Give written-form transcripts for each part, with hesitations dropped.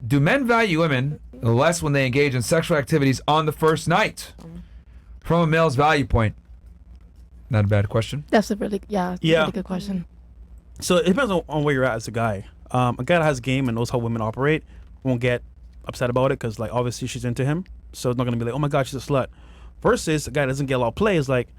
do men value women less when they engage in sexual activities on the first night? From a male's value point. Not a bad question. That's a really good question. So it depends on where you're at as a guy. A guy that has game and knows how women operate won't get upset about it because, like, obviously she's into him. So it's not going to be like, oh my God, she's a slut. Versus a guy that doesn't get a lot of play is like,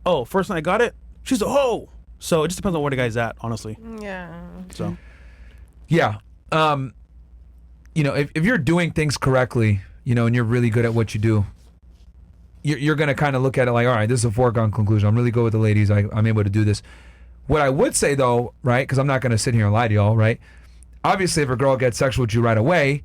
oh, first night I got it, she's a hoe. So it just depends on where the guy's at, honestly. Yeah. So. Yeah. You know, if you're doing things correctly, you know, and you're really good at what you do, you're going to kind of look at it like, all right, this is a foregone conclusion. I'm really good with the ladies. I'm able to do this. What I would say, though, right, because I'm not going to sit here and lie to y'all, right? Obviously, if a girl gets sexual with you right away,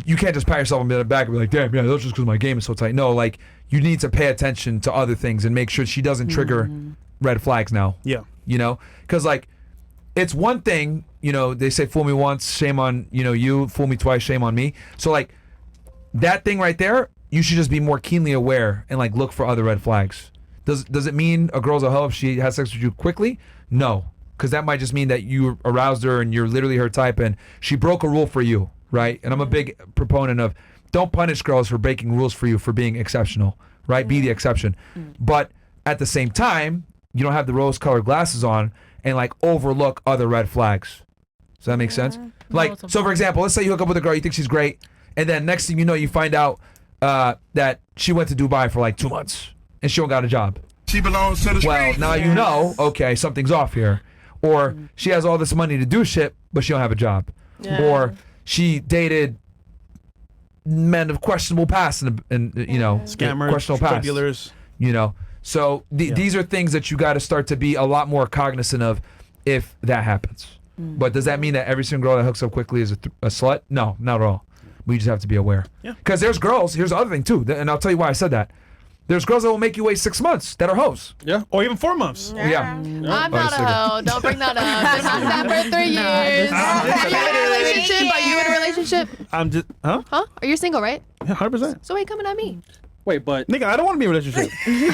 you can't just pat yourself on the back and be like, damn, yeah, that's just because my game is so tight. No, like, you need to pay attention to other things and make sure she doesn't trigger red flags now. Yeah. You know? Because, like, it's one thing, you know, they say fool me once, shame on, you know, you, fool me twice, shame on me. So, like, that thing right there, you should just be more keenly aware and, like, look for other red flags. Does it mean a girl's a hoe if she has sex with you quickly? No. Because that might just mean that you aroused her and you're literally her type and she broke a rule for you, right? And I'm a big proponent of don't punish girls for breaking rules for you for being exceptional, right? Be the exception. But at the same time, you don't have the rose-colored glasses on and, like, overlook other red flags. Does that make sense? Like, so for example, let's say you hook up with a girl, you think she's great, and then next thing you know, you find out that she went to Dubai for like 2 months and she don't got a job. She belongs to the Well, streets. now you know, okay, something's off here. Or she has all this money to do shit, but she don't have a job. Yeah. Or she dated men of questionable past and you know, Scammers, questionable drug past. dealers. You know, so these are things that you got to start to be a lot more cognizant of if that happens. But does that mean that every single girl that hooks up quickly is a slut? No, not at all. We just have to be aware. Yeah. Because there's girls, here's the other thing too, and I'll tell you why I said that. There's girls that will make you wait 6 months that are hoes. Yeah. Or even 4 months. Yeah. I'm not a hoe. Don't bring that up. Been like that for 3 years. Are you in a relationship? Are you in a relationship? I'm just, huh? Huh? Are you single, right? Yeah, 100%. So why you coming at me? Wait, but Nigga, I don't want to be in a relationship. Okay.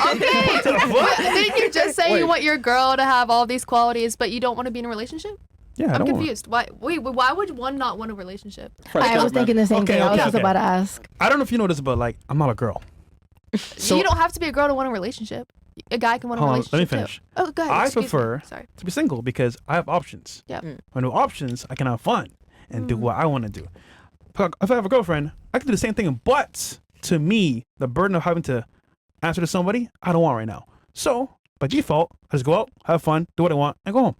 But didn't you just say you want your girl to have all these qualities, but you don't want to be in a relationship? Yeah, I I'm don't want- confused. Why would one not want a relationship? I was thinking the same Okay, thing. I was okay, just okay. about to ask. I don't know if you know this, but, like, I'm not a girl. So you don't have to be a girl to want a relationship. A guy can want a Hold on, relationship let me too. finish. Oh, go ahead. I Excuse me. prefer Sorry. to be single because I have options. Yeah. When I have options, I can have fun and do what I want to do. If I have a girlfriend, I can do the same thing. But to me, the burden of having to answer to somebody, I don't want right now. So by default, I just go out, have fun, do what I want, and go home.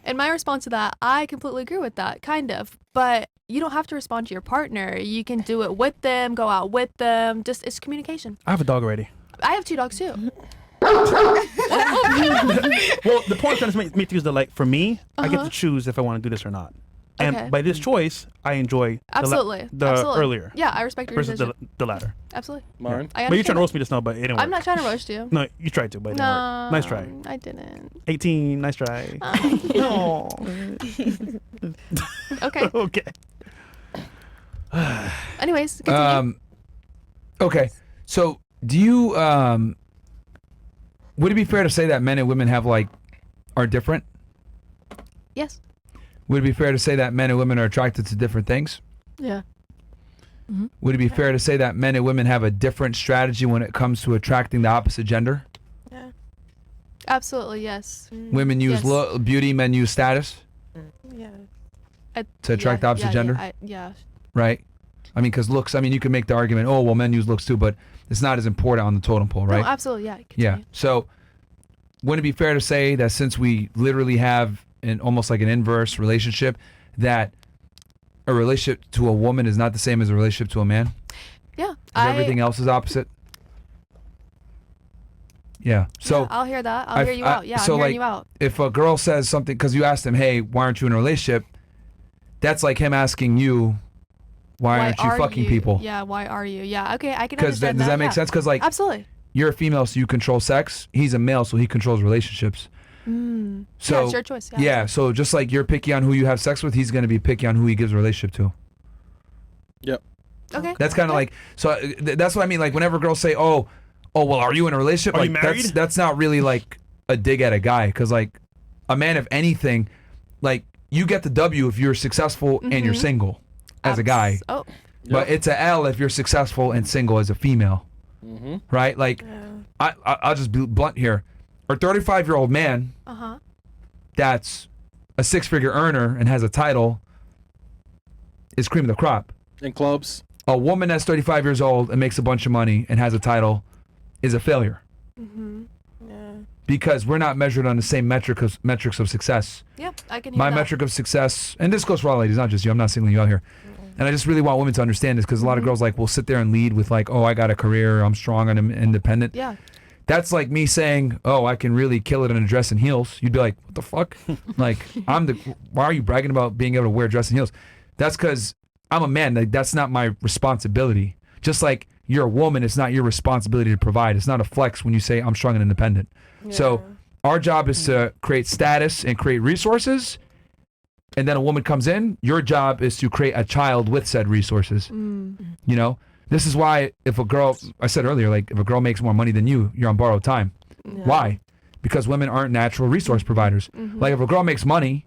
And my response to that, I completely agree with that, kind of. But you don't have to respond to your partner. You can do it with them, go out with them. Just it's communication. I have a dog already. I have 2 dogs too. Well, the point I'm trying to make is that, like, for me, I get to choose if I want to do this or not. And Okay. by this choice, I enjoy Absolutely. the Absolutely. earlier Yeah, I respect your versus decision. the latter. Absolutely. Martin, I But you're trying to understand roast me just now, but it didn't that. work. I'm not trying to roast you. No, you tried to, but it didn't work. Nice try. I didn't. 18, nice try. No. Okay. Okay. Anyways, continue. Okay, so do you would it be fair to say that men and women are different? Yes. Would it be fair to say that men and women are attracted to different things? Yeah. Would it be fair to say that men and women have a different strategy when it comes to attracting the opposite gender? Yeah. Absolutely, yes. Women use Yes. beauty, men use status Yeah. to attract the opposite gender, Yeah. right? I mean, because looks, I mean, you can make the argument, oh, well, men use looks too, but it's not as important on the totem pole, right? No, absolutely, yeah. Yeah. Continue. So, wouldn't it be fair to say that since we literally have almost like an inverse relationship, that a relationship to a woman is not the same as a relationship to a man? Yeah. Everything else is opposite. Yeah. So yeah, I'll hear that. I'll hear you out. Yeah, so I'm hearing like, you out. if a girl says something, because you asked him, hey, why aren't you in a relationship? That's like him asking you, why aren't you fucking people? Yeah, why are you? Yeah, okay, I can Because understand does that yeah. make sense? Because like, Absolutely. you're a female, so you control sex. He's a male, so he controls relationships. So yeah, it's your choice. Yeah. yeah, so just like you're picky on who you have sex with, he's going to be picky on who he gives a relationship to. yep. Okay. That's kind of like, so that's what I mean. Like whenever girls say, oh, well, are you in a relationship? Are like you married? that's not really like a dig at a guy, because like a man, if anything, like you get the W if you're successful and you're single as a guy. Oh. But it's a L if you're successful and single as a female. Right? Like, I'll just be blunt here. A 35-year-old man that's a 6-figure earner and has a title is cream of the crop. In clubs. A woman that's 35 years old and makes a bunch of money and has a title is a failure. Because we're not measured on the same metrics of success. Yeah, I can hear My that. metric of success, and this goes for all ladies, not just you. I'm not singling you out here. And I just really want women to understand this because a lot of girls will sit there and lead with oh, I got a career, I'm strong, and I'm independent. Yeah. That's like me saying, oh, I can really kill it in a dress and heels. You'd be like, what the fuck? Why are you bragging about being able to wear dress and heels? That's because I'm a man. That's not my responsibility. Just like you're a woman, it's not your responsibility to provide. It's not a flex when you say I'm strong and independent. Yeah. So our job is to create status and create resources. And then a woman comes in, your job is to create a child with said resources. You know, this is why if a girl, I said earlier, if a girl makes more money than you, you're on borrowed time. Yeah. Why? Because women aren't natural resource providers. Like if a girl makes money,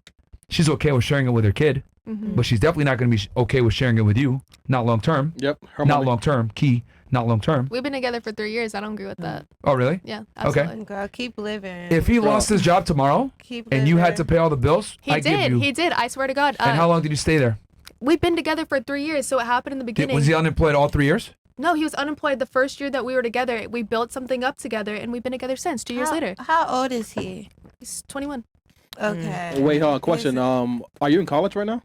she's okay with sharing it with her kid, but she's definitely not going to be okay with sharing it with you. Not long term. Yep. Not long term. Key. Not long term. We've been together for 3 years. I don't agree with that. Oh, really? Yeah, absolutely. Okay. Girl, keep living. If he lost his job tomorrow and you had to pay all the bills, He did. I swear to God. And how long did you stay there? We've been together for 3 years, so it happened in the beginning. Was he unemployed all 3 years? No, he was unemployed the first year that we were together. We built something up together, and we've been together since. 2 years later. How old is he? He's 21. Okay. Wait, hold on. Question. Are you in college right now?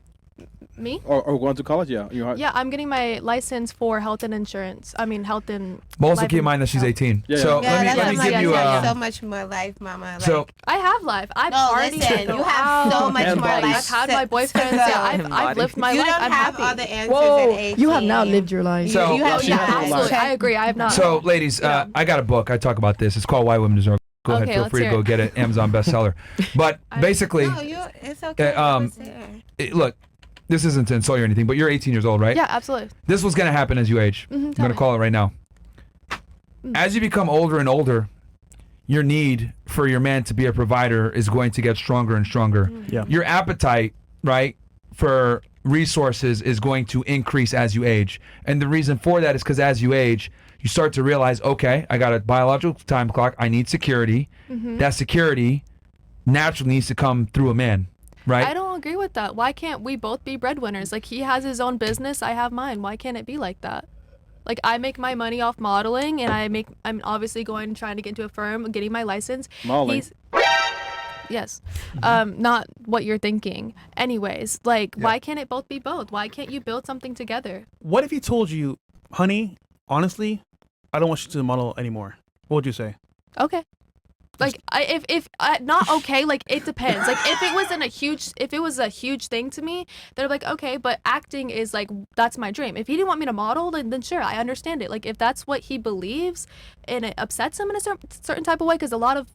Me? Or going to college? Yeah. Yeah, I'm getting my license for health and insurance. I mean, health and. But also keep in mind that she's 18. Yeah. So let me give you so much more life, mama. So I have life. I party. Listen, you have so much more life. I've had my boyfriends. Yeah, I've lived my life. I'm happy. You don't have all the answers at 18. You have not lived your life. So you have absolutely. I agree. I have not. So ladies, I got a book. I talk about this. It's called Why Women Deserve. Go ahead. Feel free to go get it. Amazon bestseller. But basically, it's okay. Look. This isn't to insult you or anything, but you're 18 years old, right? Yeah, absolutely. This was going to happen as you age. I'm going to call it right now. As you become older and older, your need for your man to be a provider is going to get stronger and stronger. Yeah. Your appetite, right, for resources is going to increase as you age. And the reason for that is because as you age, you start to realize, okay, I got a biological time clock. I need security. That security naturally needs to come through a man. Right? I don't agree with that. Why can't we both be breadwinners? Like, he has his own business, I have mine. Why can't it be like that? Like, I make my money off modeling, and I'm obviously trying to get into a firm, getting my license. Modeling. Yes. Not what you're thinking. Anyways, why can't it both be both? Why can't you build something together? What if he told you, honey, honestly, I don't want you to model anymore? What would you say? Okay. If not okay, it depends. If it was a huge thing to me, they're like, okay, but acting is that's my dream. If he didn't want me to model, then sure, I understand it. If that's what he believes and it upsets him in a certain type of way, because a lot of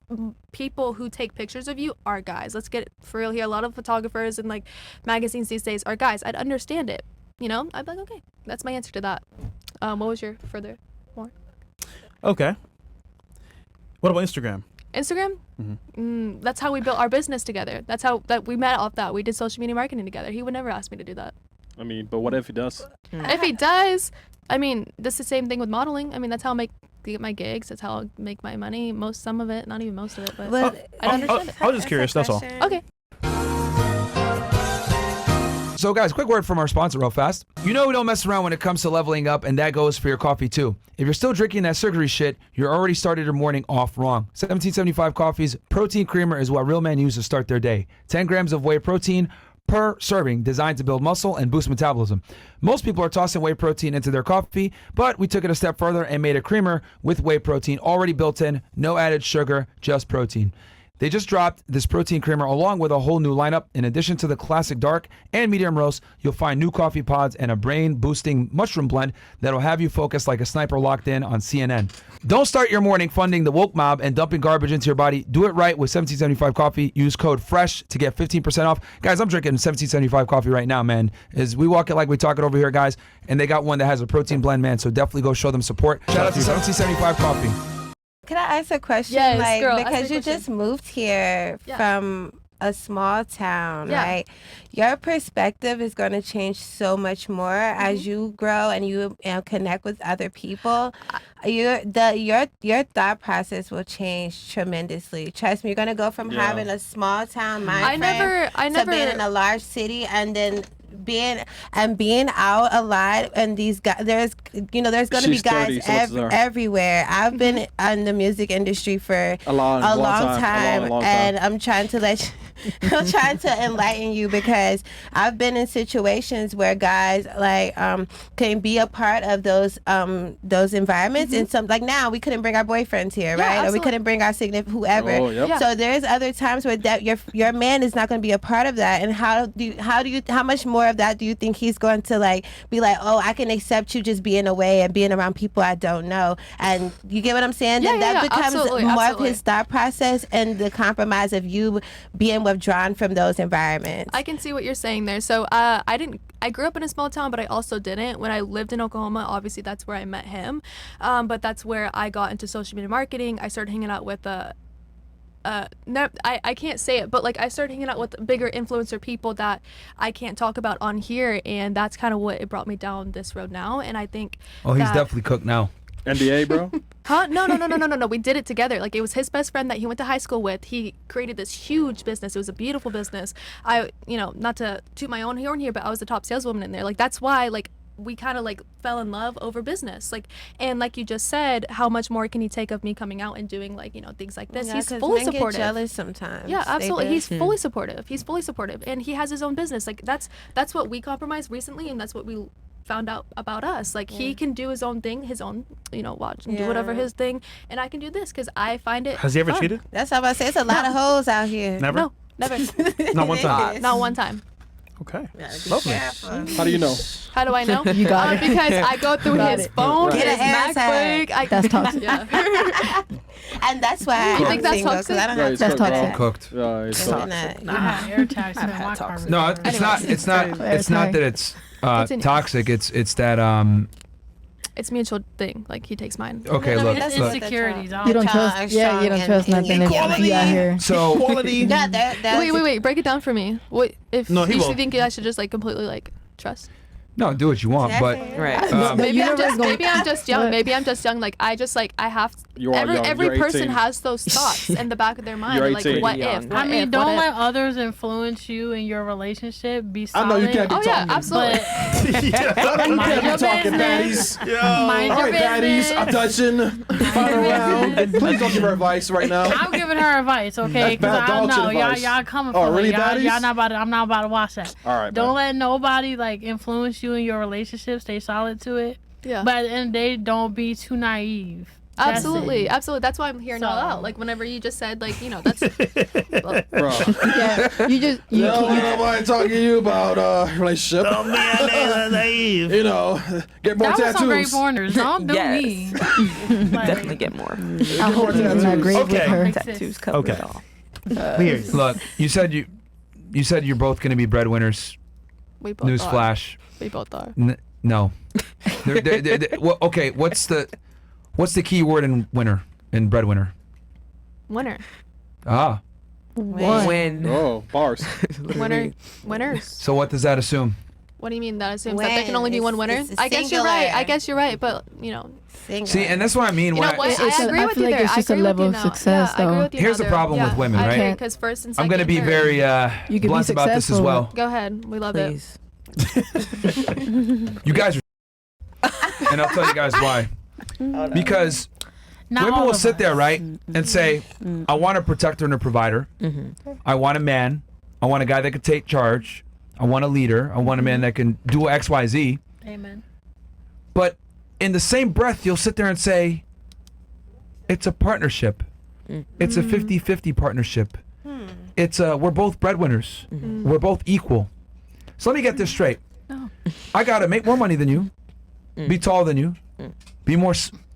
people who take pictures of you are guys. Let's get for real here. A lot of photographers and magazines these days are guys. I'd understand it. You know, I'd be like, okay, that's my answer to that. What was your further more? Okay. What about Instagram? Instagram? That's how we built our business together. That's how we met off that. We did social media marketing together. He would never ask me to do that. I mean, but what if he does? If he does, I mean, that's the same thing with modeling. I mean, that's how I get my gigs. That's how I make my money. Some of it, not even most of it, but I understand it. I was just curious, that's all. Okay. So guys, quick word from our sponsor real fast. You know we don't mess around when it comes to leveling up, and that goes for your coffee too. If you're still drinking that sugary shit, you're already started your morning off wrong. 1775 Coffee's protein creamer is what real men use to start their day. 10 grams of whey protein per serving, designed to build muscle and boost metabolism. Most people are tossing whey protein into their coffee, but we took it a step further and made a creamer with whey protein already built in, no added sugar, just protein. They just dropped this protein creamer along with a whole new lineup. In addition to the classic dark and medium roast, you'll find new coffee pods and a brain-boosting mushroom blend that'll have you focused like a sniper locked in on CNN. Don't start your morning funding the woke mob and dumping garbage into your body. Do it right with 1775 Coffee. Use code FRESH to get 15% off. Guys, I'm drinking 1775 Coffee right now, man. As we walk it like we talk it over here, guys. And they got one that has a protein blend, man. So definitely go show them support. Shout out to 1775 Coffee. Can I ask a question? Yes, girl, because you just moved here from a small town, Yeah. right? Your perspective is going to change so much more as you grow and you connect with other people. Your thought process will change tremendously. Trust me, you're gonna go from having a small town mind I frame to being in a large city, and then being out a lot. And these guys, there's gonna be She's guys 30, so what's there? everywhere. I've been in the music industry for A long time, time. and I'm trying to I'm trying to enlighten you, because I've been in situations where guys can be a part of those environments, and some, like, now we couldn't bring our boyfriends here, Yeah, right? Or we absolutely. couldn't bring our significant whoever. Oh, yep. Yeah. So there's other times where that your man is not going to be a part of that, and how much more of that do you think he's going to be like, oh, I can accept you just being away and being around people I don't know, and you get what I'm saying? Yeah, Then that yeah, becomes absolutely, more absolutely. of his thought process, and the compromise of you being withdrawn from those environments. I can see what you're saying there. So I grew up in a small town, but I also didn't. When I lived in Oklahoma, obviously that's where I met him. But that's where I got into social media marketing. I started hanging out with I can't say it, but I started hanging out with bigger influencer people that I can't talk about on here, and that's kind of what it brought me down this road now. And I think Oh, he's that- definitely cooked now. NDA, bro. Huh? No. We did it together. It was his best friend that he went to high school with. He created this huge business. It was a beautiful business. Not to toot my own horn here, but I was the top saleswoman in there. That's why, we kind of fell in love over business. And like you just said, how much more can he take of me coming out and doing things like this? Yeah, He's 'cause fully men supportive. Get jealous sometimes. Yeah, They absolutely. do. He's fully supportive. He's fully supportive, and he has his own business. That's what we compromised recently, and that's what we found out about us. He can do his own thing, his own watch and do whatever his thing, and I can do this because I find it. Has he ever fun. cheated? That's how I say. It's a lot of hoes out here. Never. No, never. Not one time. Not one time. Okay. Lovely. How do you know? How do I know? You got it. Because I go through Got his it. phone, Right. his Get an ass MacBook. That's toxic. Yeah. And that's why You I'm think that's single, toxic? 'cause I don't Yeah, have he's That's cooked, bro. toxic. Cooked. Yeah, it's to cooked. I had air tags in my car. No, it's not. It's not. It's not that it's Continue. toxic. It's that It's mutual thing. He takes mine. Okay, I mean, look. that's look. Insecurities. I You don't Child, trust. Yeah, you don't strong trust and nothing if equality. you out here. So Quality. Yeah, that's Wait. Break it down for me. What if No, he you will. think I should just completely trust? no, do what you want, but Right. Maybe you I'm never just gonna- maybe I'm just young. What? Maybe I'm just young. I have. You are young. Every You're person 18. has those thoughts in the back of their mind. You're They're 18. what Young. if? What I mean, if, don't what let if? others influence you in your relationship. Be I solid. know you can't be Oh yeah, talking. absolutely. But You can't be your talking, business. baddies. mind All your right, baddies. business. I'm touching. Fine around. Please don't give her advice right now. I'm giving her advice, okay? That's Because bad I dog shit know advice. y'all coming Oh, for really, it. Y'all baddies? not about. I'm not about to watch that. All right, Don't man. let nobody influence you in your relationship. Stay solid to it. Yeah. But at the end of the day, don't be too naive. That's Absolutely, it. absolutely. That's why I'm hearing all So- out. Whenever you just said, that's Bro. Yeah, you just you. No, nobody talking to you about relationship. Don't be naive. You know, get more That was some great tattoos. pointers. Don't do Yes. me. Definitely get more. I hope you're in that grave Okay. with her. Tattoos cover Okay. it all. Weird. look. You said you're both going to be breadwinners. we both are. Newsflash. We both are. No. Well, okay. What's the key word in winner in breadwinner? Winner. Ah. When. Oh, bars. Winners. So what does that assume? What do you mean that assumes that there can When. only be one winner? It's a I guess you're right. singular. I guess you're right. But Single. See, and that's what I mean. you when know what? It's I a- agree I with feel you like there. it's I just a agree with level you of now. success, Yeah, I agree though. with you Here's now the problem there. with women, I right? agree, 'cause first and I'm going to second, be third. very You could be blunt about this as successful. well. Go ahead. We love it. Please. You guys are and I'll tell you guys why. Because Not women all will of sit us. there, right, and say, I want a protector and a provider. I want a man. I want a guy that can take charge. I want a leader. I want a man that can do X, Y, Z. Amen. But in the same breath, you'll sit there and say, it's a partnership. It's a 50-50 partnership. It's we're both breadwinners. We're both equal. So let me get this straight. I gotta make more money than you, be taller than you, be more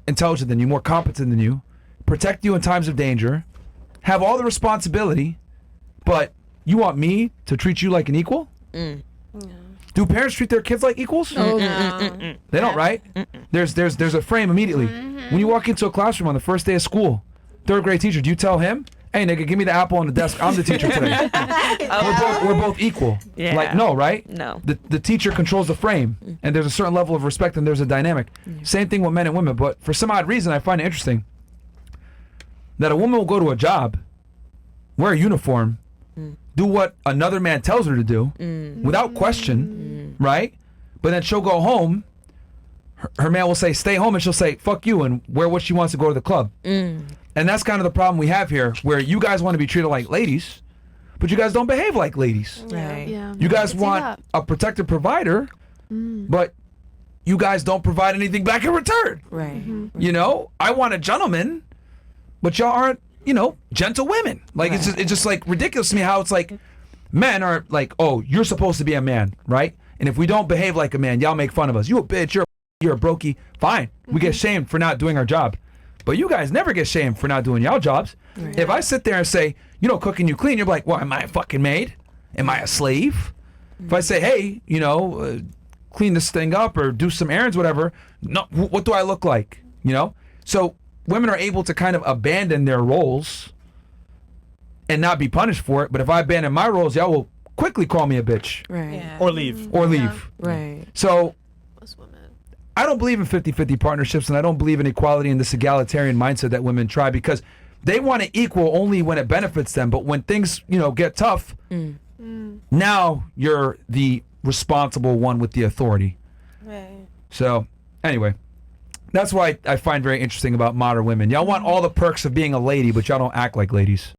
intelligent than you, more competent than you, protect you in times of danger, have all the responsibility, but you want me to treat you like an equal? Do parents treat their kids like equals? No. They don't, right? There's a frame immediately. When you walk into a classroom on the first day of school, third grade teacher, do you tell him, hey nigga, give me the apple on the desk. I'm the teacher today. We're both equal. Yeah. Like no, right? No. The teacher controls the frame, and there's a certain level of respect, and there's a dynamic. Same thing with men and women, but for some odd reason, I find it interesting that a woman will go to a job, wear a uniform, do what another man tells her to do, without question, right? But then she'll go home. Her man will say, "Stay home," and she'll say, "Fuck you," and wear what she wants to go to the club. And that's kind of the problem we have here, where you guys want to be treated like ladies, but you guys don't behave like ladies. Right. Yeah. You guys I see want that. a protected provider, but you guys don't provide anything back in return. Right. You know, I want a gentleman, but y'all aren't, gentle women. Like it's just like ridiculous to me how it's like men are like, oh, you're supposed to be a man, right? And if we don't behave like a man, y'all make fun of us. You a bitch, you're a brokey. Fine, we get shamed for not doing our job. But you guys never get shamed for not doing y'all jobs. Right. If I sit there and say, cook and you clean, you're like, well, am I a fucking maid? Am I a slave? If I say, hey, clean this thing up or do some errands, whatever, no, what do I look like? So women are able to kind of abandon their roles and not be punished for it. But if I abandon my roles, y'all will quickly call me a bitch Right. Yeah. Or leave. or leave. Right. So Most women. I don't believe in 50-50 partnerships, and I don't believe in equality and this egalitarian mindset that women try, because they want to equal only when it benefits them. But when things, get tough, now you're the responsible one with the authority. Right. So anyway, that's why I find very interesting about modern women. Y'all want all the perks of being a lady, but y'all don't act like ladies.